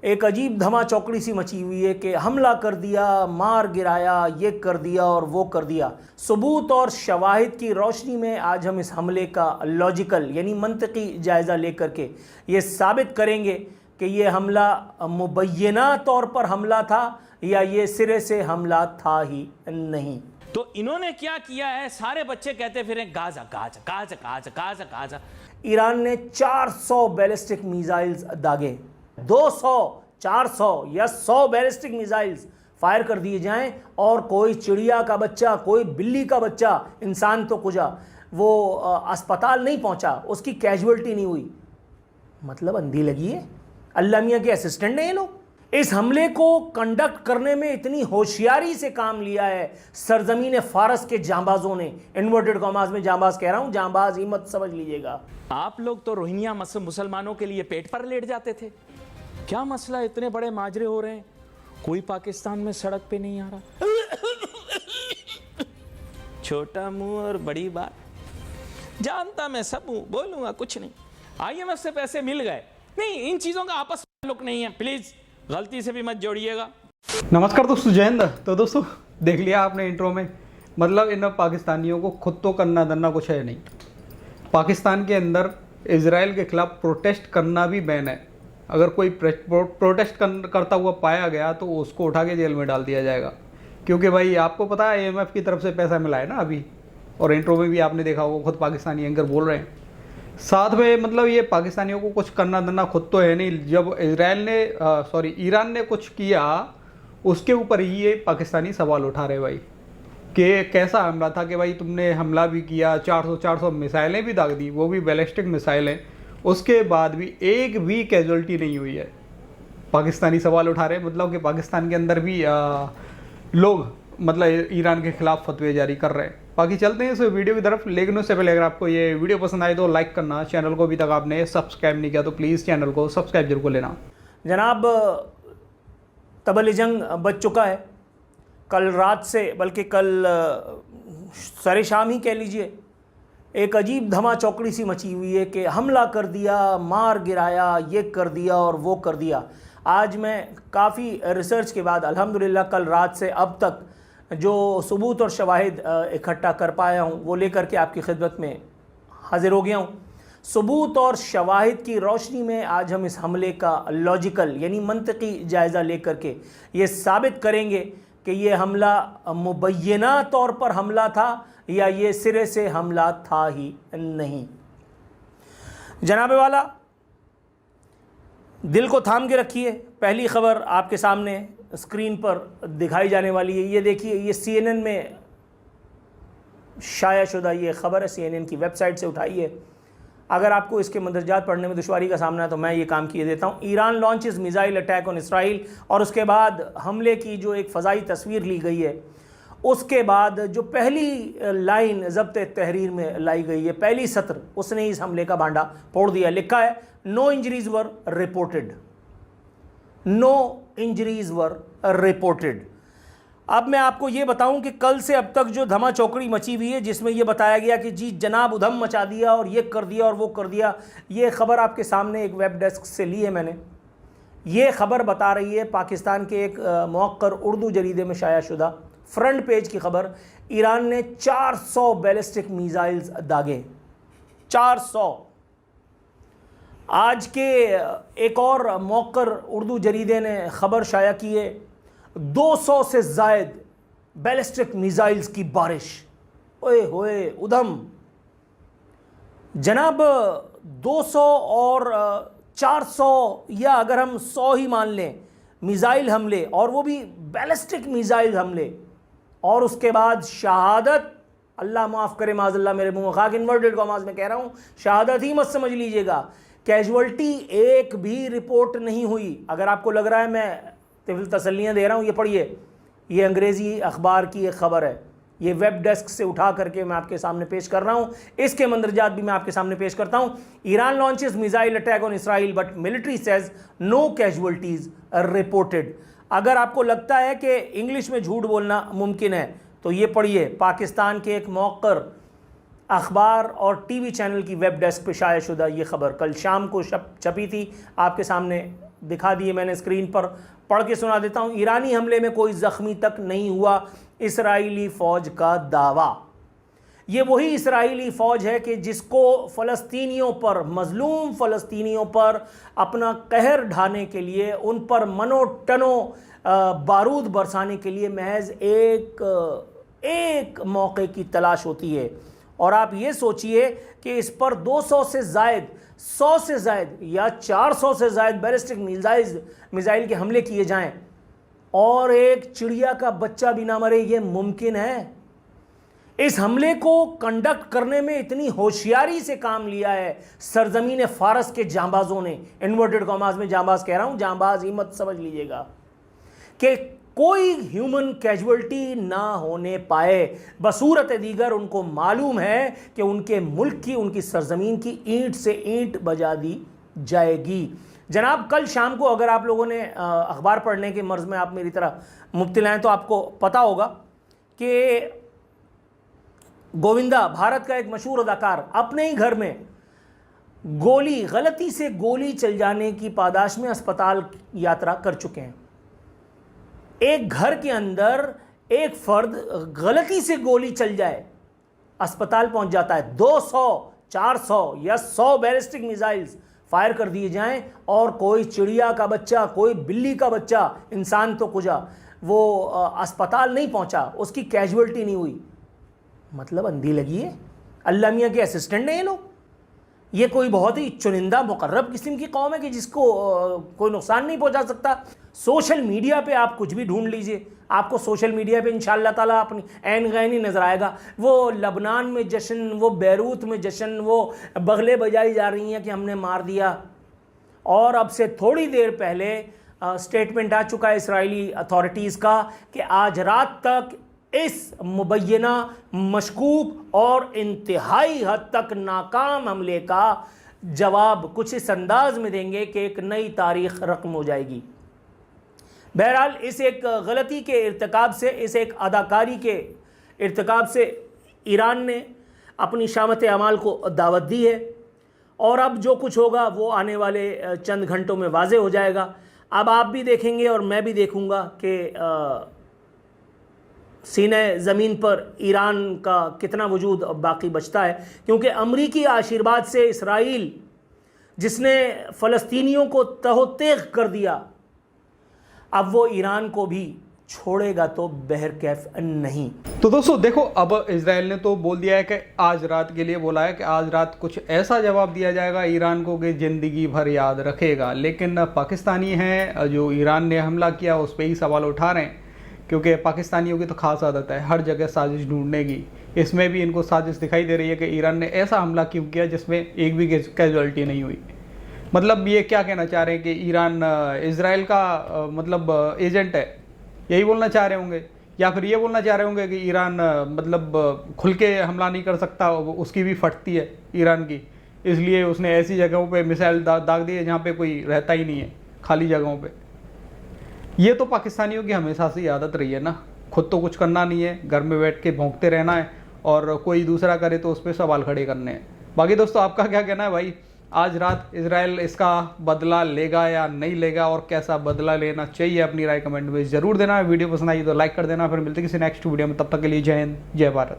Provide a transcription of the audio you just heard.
एक अजीब धमा चौकड़ी सी मची हुई है कि हमला कर दिया, मार गिराया, ये कर दिया और वो कर दिया। सबूत और शवाहिद की रोशनी में आज हम इस हमले का लॉजिकल यानी मंतकी जायज़ा लेकर के ये साबित करेंगे कि ये हमला मुबय्यना तौर पर हमला था या ये सिरे से हमला था ही नहीं। तो इन्होंने क्या किया है? सारे बच्चे कहते फिर Gaza Gaza Gaza Gaza Gaza Gaza. Iran ने 400 बैलिस्टिक मिसाइल्स दागे। 200, 400 या 100 बैलिस्टिक मिसाइल्स फायर कर दिए जाएं और कोई चिड़िया का बच्चा, कोई बिल्ली का बच्चा, इंसान तो कुजा, वो अस्पताल नहीं पहुंचा, उसकी कैजुअल्टी नहीं हुई। मतलब अंधी लगी है? अल्लाह मियां के असिस्टेंट ने ये लोग। इस हमले को कंडक्ट करने में इतनी होशियारी से काम लिया है सरजमीन फारस के जांबाजों ने। इन्वर्टेड कॉमास में जांबाज कह रहा हूं, जांबाज ही मत समझ लीजिएगा। आप लोग तो रोहिंग्या मुसलमानों के लिए पेट पर लेट जाते थे। क्या मसला, इतने बड़े माजरे हो रहे हैं, कोई पाकिस्तान में सड़क पे नहीं आ रहा। छोटा मुंह और बड़ी बात, जानता मैं सब हूं, बोलूंगा कुछ नहीं। IMF से पैसे मिल गए, नहीं इन चीजों का आपस में ताल्लुक नहीं है, प्लीज गलती से भी मत जोड़िएगा। नमस्कार दोस्तों, जय हिंद। तो दोस्तों देख लिया आपने इंट्रो में, मतलब इन पाकिस्तानियों को खुद तो करना धरना कुछ है नहीं। पाकिस्तान के अंदर इजराइल के खिलाफ प्रोटेस्ट करना भी बैन है। अगर कोई प्रोटेस्ट करता हुआ पाया गया तो उसको उठा के जेल में डाल दिया जाएगा, क्योंकि भाई आपको पता है IMF की तरफ से पैसा मिला है ना अभी, और इंट्रो में भी आपने देखा होगा खुद पाकिस्तानी एंकर बोल रहे हैं। साथ में मतलब ये पाकिस्तानियों को कुछ करना धरना खुद तो है नहीं। जब ईरान ने कुछ किया उसके ऊपर ही ये पाकिस्तानी सवाल उठा रहे भाई कि कैसा हमला था कि भाई तुमने हमला भी किया, 400 मिसाइलें भी दाग दी, वो भी बैलिस्टिक मिसाइलें, उसके बाद भी एक भी कैजुअल्टी नहीं हुई है। पाकिस्तानी सवाल उठा रहे, मतलब कि पाकिस्तान के अंदर भी लोग मतलब ईरान के खिलाफ फतवे जारी कर रहे हैं। बाकी चलते हैं इस वीडियो की तरफ, लेकिन उससे पहले अगर आपको ये वीडियो पसंद आए तो लाइक करना, चैनल को अभी तक आपने सब्सक्राइब नहीं किया तो प्लीज़ चैनल को सब्सक्राइब जरूर कर लेना। जनाब तबल जंग बच चुका है। कल रात से, बल्कि कल सरे शाम ही कह लीजिए, एक अजीब धमा चौकड़ी सी मची हुई है कि हमला कर दिया, मार गिराया, ये कर दिया और वो कर दिया। आज मैं काफ़ी रिसर्च के बाद अल्हम्दुलिल्लाह कल रात से अब तक जो सबूत और शवाहिद इकट्ठा कर पाया हूँ वो लेकर के आपकी खिदमत में हाजिर हो गया हूँ। सबूत और शवाहिद की रोशनी में आज हम इस हमले का लॉजिकल यानी मंतकी जायज़ा लेकर के ये साबित करेंगे कि ये हमला मुबय्यना तौर पर हमला था या ये सिरे से हमला था ही नहीं। जनाब वाला, दिल को थाम के रखिए। पहली खबर आपके सामने स्क्रीन पर दिखाई जाने वाली है। ये देखिए, ये CNN में शाया शुदा ये खबर है, CNN की वेबसाइट से उठाई है। अगर आपको इसके मंदरजात पढ़ने में दुश्वारी का सामना है तो मैं ये काम किए देता हूँ। Iran launches missile attack on Israel, और उसके बाद हमले की जो एक फ़ज़ाई तस्वीर ली गई है, उसके बाद जो पहली लाइन ज़ब्त तहरीर में लाई गई है, पहली सत्र, उसने इस हमले का भांडा फोड़ दिया। लिखा है no injuries were reported, no injuries were reported. अब मैं आपको ये बताऊं कि कल से अब तक जो धमा चौकड़ी मची हुई है, जिसमें ये बताया गया कि जी जनाब उधम मचा दिया और ये कर दिया और वो कर दिया, ये खबर आपके सामने एक वेब डेस्क से ली है मैंने। ये खबर बता रही है पाकिस्तान के एक मौक़र उर्दू जरीदे में शाया शुदा फ्रंट पेज की खबर, ईरान ने 400 बैलिस्टिक मिसाइल्स दागे। 400। आज के एक और मौक़र उर्दू जरीदे ने खबर शाया की है 200 से ज़ायद बैलिस्टिक मिसाइल्स की बारिश। ओए होए उधम। जनाब 200 और 400 या अगर हम 100 ही मान लें मिसाइल हमले, और वो भी बैलिस्टिक मिसाइल हमले, और उसके बाद शहादत, अल्लाह माफ़ करे माज़ल्ला मेरे मुँह में खाक, इन्वर्टेड कॉमास में कह रहा हूँ, शहादत ही मत समझ लीजिएगा, कैजुअल्टी एक भी रिपोर्ट नहीं हुई। अगर आपको लग रहा है मैं तसल्लियाँ दे रहा हूँ, ये पढ़िए, ये अंग्रेज़ी अखबार की एक ख़बर है, ये वेब डेस्क से उठा करके मैं आपके सामने पेश कर रहा हूँ। इसके मंदरजात भी मैं आपके सामने पेश करता हूँ। Iran launches missile attack on Israel but military says no casualties reported. अगर आपको लगता है कि इंग्लिश में झूठ बोलना मुमकिन है तो ये पढ़िए, पाकिस्तान के एक मौक़र अखबार और TV चैनल की वेब डेस्क पर शाया शुदा ये ख़बर कल शाम को छपी थी, आपके सामने दिखा दिए मैंने स्क्रीन पर, पढ़ के सुना देता हूँ। ईरानी हमले में कोई ज़ख्मी तक नहीं हुआ, इस्राइली फ़ौज का दावा। ये वही इस्राइली फ़ौज है कि जिसको फ़लस्तीनियों पर, मज़लूम फ़लस्तीनियों पर अपना कहर ढाने के लिए, उन पर मनो टनो बारूद बरसाने के लिए महज एक मौके की तलाश होती है। और आप ये सोचिए कि इस पर 200 से ज़ायद, 100 से ज़ायद या 400 से ज़ायद बैलिस्टिक मिसाइल के हमले किए जाएं और एक चिड़िया का बच्चा भी ना मरे, ये मुमकिन है? इस हमले को कंडक्ट करने में इतनी होशियारी से काम लिया है सरजमीन फारस के जांबाजों ने, इन्वर्टेड कॉमास में जांबाज कह रहा हूं, जांबाज ही मत समझ लीजिएगा, कि कोई ह्यूमन कैजुअल्टी ना होने पाए। बसूरत दीगर उनको मालूम है कि उनके मुल्क की, उनकी सरजमीन की ईंट से ईंट बजा दी जाएगी। जनाब, कल शाम को अगर आप लोगों ने अखबार पढ़ने के मर्ज़ में आप मेरी तरह मुब्तला हैं तो आपको पता होगा कि गोविंदा, भारत का एक मशहूर अदाकार, अपने ही घर में गलती से गोली चल जाने की पादाश में अस्पताल यात्रा कर चुके हैं। एक घर के अंदर एक फर्द गलती से गोली चल जाए, अस्पताल पहुंच जाता है। 200, 400 या 100 बैलिस्टिक मिसाइल्स फायर कर दिए जाएं और कोई चिड़िया का बच्चा, कोई बिल्ली का बच्चा, इंसान तो कुजा, वो अस्पताल नहीं पहुंचा, उसकी कैजुअल्टी नहीं हुई। मतलब अंधी लगी है? अल्लाह मियाँ के असिस्टेंट हैं ये लोग? ये कोई बहुत ही चुनिंदा मुकर्रब किस्म की कौम है कि जिसको कोई नुकसान नहीं पहुंचा सकता। सोशल मीडिया पे आप कुछ भी ढूंढ लीजिए, आपको सोशल मीडिया पे इंशाअल्लाह ताला अपनी ऐन गैनी नज़र आएगा। वो लबनान में जश्न, वो बैरूत में जश्न, वो बगले बजाई जा रही हैं कि हमने मार दिया। और अब से थोड़ी देर पहले स्टेटमेंट आ चुका है इसराइली अथॉरिटीज़ का कि आज रात तक इस मुबैना मशकूक और इंतहाई हद तक नाकाम हमले का जवाब कुछ इस अंदाज में देंगे कि एक नई तारीख रकम हो जाएगी। बहरहाल, इस एक गलती के इर्तिकाब से, इस एक अदाकारी के इर्तिकाब से ईरान ने अपनी शामत अमाल को दावत दी है और अब जो कुछ होगा वो आने वाले चंद घंटों में वाज़े हो जाएगा। अब आप भी देखेंगे और मैं भी देखूंगा कि सीने ज़मीन पर ईरान का कितना वजूद बाकी बचता है, क्योंकि अमरीकी आशीर्वाद से इसराइल, जिसने फ़लस्तीनियों को तहोतेग कर दिया, अब वो ईरान को भी छोड़ेगा तो बहरकैफ नहीं। तो दोस्तों देखो, अब इजराइल ने तो बोल दिया है कि आज रात के लिए बोला है कि आज रात कुछ ऐसा जवाब दिया जाएगा ईरान को कि ज़िंदगी भर याद रखेगा। लेकिन पाकिस्तानी हैं जो ईरान ने हमला किया उस पर ही सवाल उठा रहे हैं, क्योंकि पाकिस्तानियों की तो ख़ास आदत है हर जगह साजिश ढूंढने की। इसमें भी इनको साजिश दिखाई दे रही है कि ईरान ने ऐसा हमला क्यों किया जिसमें एक भी कैजुअल्टी नहीं हुई। मतलब ये क्या कहना चाह रहे हैं कि ईरान इजराइल का मतलब एजेंट है, यही बोलना चाह रहे होंगे? या फिर ये बोलना चाह रहे होंगे कि ईरान मतलब खुल के हमला नहीं कर सकता, उसकी भी फटती है ईरान की, इसलिए उसने ऐसी जगहों पे मिसाइल दाग दी है जहाँ पे कोई रहता ही नहीं है, खाली जगहों पे। ये तो पाकिस्तानियों की हमेशा से आदत रही है ना, खुद तो कुछ करना नहीं है, घर में बैठ के भौंकते रहना है और कोई दूसरा करे तो उस पर सवाल खड़े करने हैं। बाकी दोस्तों आपका क्या कहना है भाई, आज रात इजराइल इसका बदला लेगा या नहीं लेगा, और कैसा बदला लेना चाहिए अपनी राय कमेंट में ज़रूर देना। वीडियो पसंद आई तो लाइक कर देना। फिर मिलते किसी नेक्स्ट वीडियो में, तब तक के लिए जय हिंद, जय भारत।